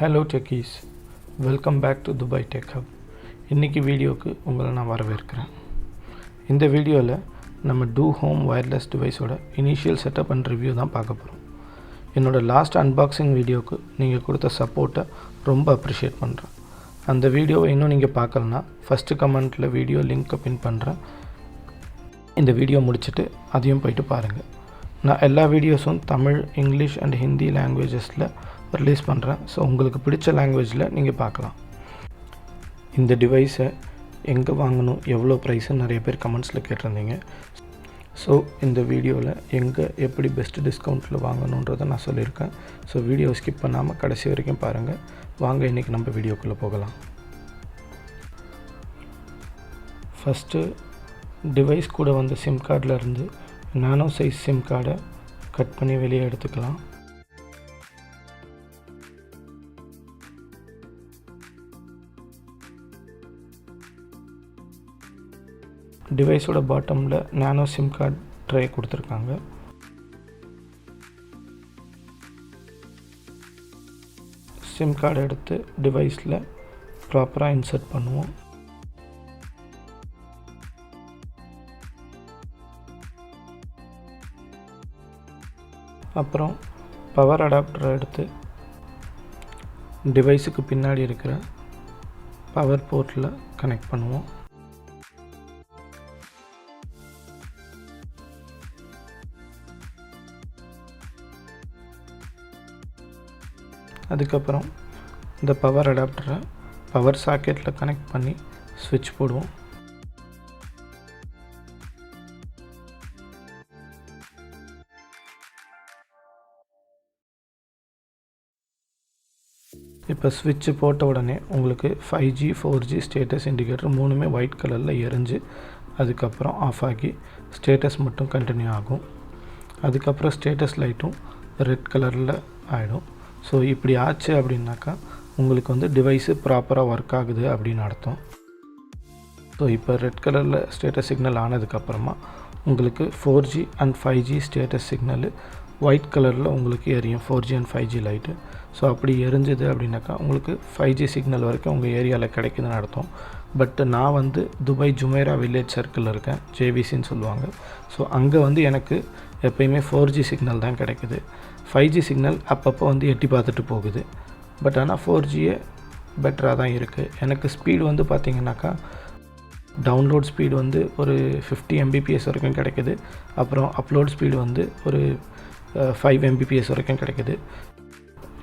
Hello techies, welcome back to Dubai tech hub. இன்றைக்கி வீடியோவுக்கு உங்களை நான் வரவேற்கிறேன். இந்த வீடியோவில் நம்ம டூ ஹோம் வயர்லெஸ் டிவைஸோட இனிஷியல் செட்டப் அண்ட் ரிவ்யூ தான் பார்க்க போகிறோம். என்னோடய லாஸ்ட் அன்பாக்சிங் வீடியோவுக்கு நீங்கள் கொடுத்த சப்போர்ட்டை ரொம்ப அப்ரிஷியேட் பண்ணுறேன். அந்த வீடியோவை இன்னும் நீங்கள் பார்க்கலன்னா ஃபஸ்ட்டு கமெண்ட்டில் வீடியோ லிங்க்கை பின் பண்ணுறேன். இந்த வீடியோ முடிச்சுட்டு அதையும் போயிட்டு பாருங்கள். நான் எல்லா வீடியோஸும் தமிழ், இங்கிலீஷ் அண்ட் ஹிந்தி லாங்குவேஜஸில் ரிலீஸ் பண்ணுறேன். ஸோ உங்களுக்கு பிடிச்ச லாங்குவேஜில் நீங்கள் பார்க்கலாம். இந்த டிவைஸை எங்கே வாங்கணும், எவ்வளோ ப்ரைஸுன்னு நிறைய பேர் கமெண்ட்ஸில் கேட்டிருந்தீங்க. ஸோ இந்த வீடியோவில் எங்கே எப்படி பெஸ்ட்டு டிஸ்கவுண்ட்டில் வாங்கணுன்றதை நான் சொல்லியிருக்கேன். ஸோ வீடியோ ஸ்கிப் பண்ணாமல் கடைசி வரைக்கும் பாருங்கள். வாங்க இன்றைக்கி நம்ம வீடியோக்குள்ளே போகலாம். ஃபஸ்ட்டு டிவைஸ் கூட வந்த சிம் கார்டில் நானோ சைஸ் சிம் கார்டை கட் பண்ணி வெளியே எடுத்துக்கலாம். டிவைஸோட பாட்டமில் நானோ சிம் கார்டு ட்ரே கொடுத்துருக்காங்க. சிம் கார்டை எடுத்து டிவைஸில் ப்ராப்பராக இன்சர்ட் பண்ணுவோம். அப்புறம் பவர் அடாப்டரை எடுத்து டிவைஸுக்கு பின்னாடி இருக்கிற பவர் போர்ட்டில் கனெக்ட் பண்ணுவோம். அதுக்கப்புறம் இந்த பவர் அடாப்டரை பவர் சாக்கெட்டில் கனெக்ட் பண்ணி ஸ்விட்ச் போடுவோம். இப்போ ஸ்விட்சு போட்ட உடனே உங்களுக்கு 5G 4G ஸ்டேட்டஸ் இண்டிகேட்டர் மூணுமே ஒயிட் கலரில் எரிஞ்சு அதுக்கப்புறம் ஆஃப் ஆகி ஸ்டேட்டஸ் மட்டும் கண்டினியூ ஆகும். அதுக்கப்புறம் ஸ்டேட்டஸ் லைட்டும் ரெட் கலரில் ஆகிடும். ஸோ இப்படி ஆச்சு அப்படின்னாக்கா உங்களுக்கு டிவைஸு ப்ராப்பராக ஒர்க் ஆகுது அப்படின்னு அர்த்தம். ஸோ இப்போ ரெட் கலரில் ஸ்டேட்டஸ் சிக்னல் ஆனதுக்கப்புறமா உங்களுக்கு 4G and 5G status signal white கலரில் உங்களுக்கு எரியும். 4G and 5G light. So அப்படி எரிஞ்சுது அப்படின்னாக்கா உங்களுக்கு 5G சிக்னல் வரைக்கும் உங்கள் ஏரியாவில் கிடைக்குதுன்னு அர்த்தம். பட் நான் துபாய் ஜுமேரா வில்லேஜ் சர்க்கிளில் இருக்கேன், ஜேவிசின்னு சொல்லுவாங்க. ஸோ அங்கே எனக்கு எப்போயுமே 4G சிக்னல் தான் கிடைக்குது. 5G சிக்னல் அப்பப்போ எட்டி பார்த்துட்டு போகுது. பட் ஆனால் 4Gயே பெட்டராக தான் இருக்குது. எனக்கு ஸ்பீடு பார்த்திங்கனாக்கா டவுன்லோட் ஸ்பீடு ஒரு 50 Mbps வரைக்கும் கிடைக்குது. அப்புறம் அப்லோட் ஸ்பீடு ஒரு 5 Mbps வரைக்கும் கிடைக்குது.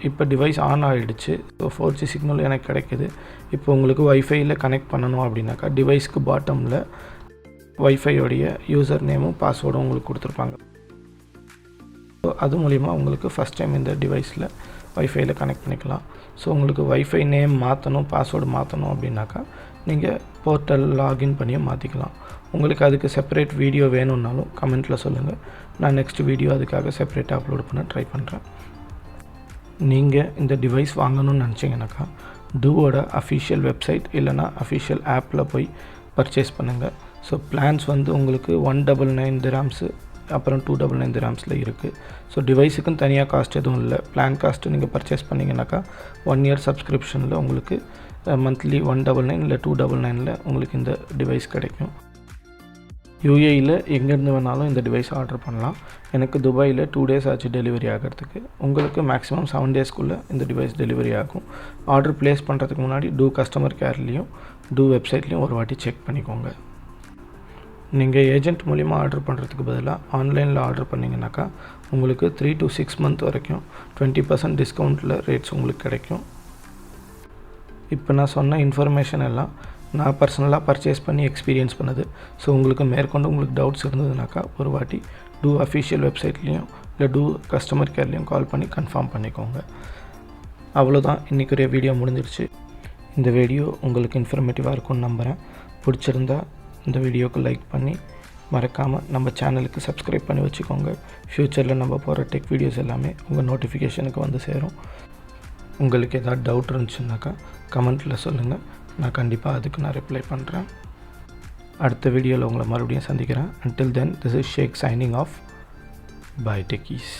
இப்போ டிவைஸ் ஆன் ஆகிடுச்சு. ஸோ 4G சிக்னல் எனக்கு கிடைக்குது. இப்போ உங்களுக்கு வைஃபையில் கனெக்ட் பண்ணணும் அப்படின்னாக்கா டிவைஸ்க்கு பாட்டமில் வைஃபையோடைய யூசர் நேமும் பாஸ்வேர்டும் உங்களுக்கு கொடுத்துருப்பாங்க. ஸோ அது மூலிமா உங்களுக்கு ஃபஸ்ட் டைம் இந்த டிவைஸில் வைஃபையில் கனெக்ட் பண்ணிக்கலாம். ஸோ உங்களுக்கு வைஃபை நேம் மாற்றணும், பாஸ்வேர்டு மாற்றணும் அப்படின்னாக்கா நீங்கள் போர்ட்டல் லாகின் பண்ணியே மாற்றிக்கலாம். உங்களுக்கு அதுக்கு செப்பரேட் வீடியோ வேணும்னாலும் கமெண்ட்டில் சொல்லுங்கள். நான் நெக்ஸ்ட் வீடியோ அதுக்காக செப்பரேட்டாக அப்லோட் பண்ண ட்ரை பண்ணுறேன். நீங்கள் இந்த டிவைஸ் வாங்கணும்னு நினச்சிங்கனாக்கா டூவோட அஃபிஷியல் வெப்சைட் இல்லைனா அஃபிஷியல் ஆப்பில் போய் பர்ச்சேஸ் பண்ணுங்கள். ஸோ பிளான்ஸ் உங்களுக்கு 199 dirhams அப்புறம் 299 dirhamsல இருக்குது. ஸோ டிவைஸுக்குன்னு தனியாக காஸ்ட் எதுவும் இல்லை. பிளான் காஸ்ட்டு நீங்கள் பர்ச்சேஸ் பண்ணிங்கனாக்கா 1 year சப்ஸ்கிரிப்ஷனில் உங்களுக்கு மந்த்லி 199 இல்லை 299ல் உங்களுக்கு இந்த டிவைஸ் கிடைக்கும். யூஏயில் எங்கேருந்து வேணாலும் இந்த டிவைஸ் ஆர்டர் பண்ணலாம். எனக்கு துபாயில் 2 days ஆச்சு டெலிவரி ஆகிறதுக்கு. உங்களுக்கு மேக்ஸிமம் 7 daysக்குள்ளே இந்த டிவைஸ் டெலிவரி ஆகும். ஆர்டர் ப்ளேஸ் பண்ணுறதுக்கு முன்னாடி டூ கஸ்டமர் கேர்லேயும் டூ வெப்சைட்லேயும் ஒரு வாட்டி செக் பண்ணிக்கோங்க. நீங்கள் ஏஜென்ட் மூலிமா ஆர்டர் பண்ணுறதுக்கு பதிலாக ஆன்லைனில் ஆர்டர் பண்ணிங்கனாக்கா உங்களுக்கு 3 to 6 months வரைக்கும் 20% டிஸ்கவுண்ட்டில் ரேட்ஸ் உங்களுக்கு கிடைக்கும். இப்போ நான் சொன்ன இன்ஃபர்மேஷன் எல்லாம் நான் பர்சனலாக பர்ச்சேஸ் பண்ணி எக்ஸ்பீரியன்ஸ் பண்ணது. ஸோ உங்களுக்கு மேற்கொண்டு உங்களுக்கு டவுட்ஸ் இருந்ததுனாக்கா ஒரு வாட்டி டூ அஃபிஷியல் வெப்சைட்லேயும் இல்லை டூ கஸ்டமர் கேர்லேயும் கால் பண்ணி கன்ஃபார்ம் பண்ணிக்கோங்க. அவ்வளோதான், இன்றைக்குரிய வீடியோ முடிஞ்சிருச்சு. இந்த வீடியோ உங்களுக்கு இன்ஃபர்மேட்டிவாக இருக்கும்னு நம்புகிறேன். பிடிச்சிருந்தா இந்த வீடியோக்கு லைக் பண்ணி மறக்காமல் நம்ம சேனலுக்கு சப்ஸ்கிரைப் பண்ணி வச்சுக்கோங்க. ஃப்யூச்சரில் நம்ம போகிற டெக் வீடியோஸ் எல்லாமே உங்கள் நோட்டிஃபிகேஷனுக்கு சேரும். உங்களுக்கு ஏதாவது டவுட் இருந்துச்சுன்னாக்கா கமெண்ட்டில் சொல்லுங்கள். நான் கண்டிப்பாக அதுக்கு நான் ரிப்ளை பண்ணுறேன். அடுத்த வீடியோவில் உங்களை மறுபடியும் சந்திக்கிறேன். Until then, this is Sheikh signing off. Bye techies.